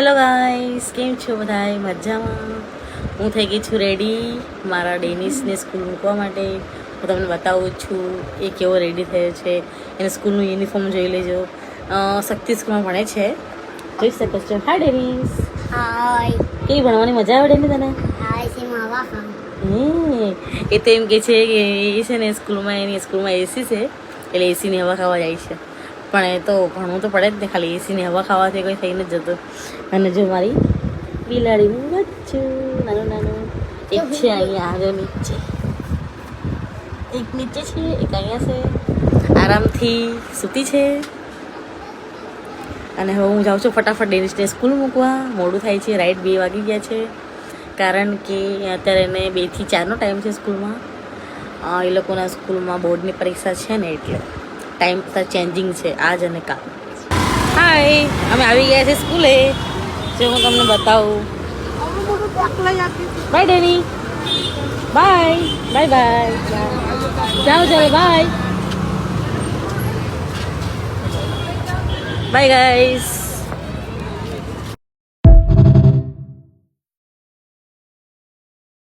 Hello guys, કેમ છો બધાય? મજામાં? હું થઈ ગઈ છું રેડી મારા ડેનિસને સ્કૂલ મૂકવા માટે. હું તમને બતાવું છું એ કેવો રેડી થયો છે. એને સ્કૂલનું યુનિફોર્મ જોઈ લેજો. શક્તિ સ્કૂલમાં ભણે છે, જોઈ શકો છો. હાય ડેનિસ, હાય કેવી ભણવાની મજા આવે ડેની તને? હાય સીમા એ તો એમ કે છે કે એ છે ને એની સ્કૂલમાં એસી છે એટલે એસીની હવા ખાવા જાય છે. પણ એ તો ભણવું તો પડે જ ને, ખાલી એસીની હવા ખાવાથી કોઈ થઈ નથી જતું. અને જો મારી બિલાડીનું બચ્ચું નાનું નાનું એક છે અહીંયા આગળ નીચે, એક નીચે છે, એક અહીંયા છે, આરામથી સૂતી છે. અને હવે હું જાઉં છું ફટાફટ ડેનિસને સ્કૂલ મૂકવા. મોડું થાય છે, રાઈટ 2 વાગી ગયા છે, કારણ કે અત્યારે એને 2 થી 4નો ટાઈમ છે સ્કૂલમાં. એ લોકોના સ્કૂલમાં બોર્ડની પરીક્ષા છે ને એટલે ટાઈમ બધા ચેન્જિંગ છે આજ અને કાલ. હાય, અમે આવી ગયા છે સ્કૂલે. જો હું તમને બતાવું. Bye Danny, bye bye bye, જાઓ ચાલો, બાય બાય ગાઈસ.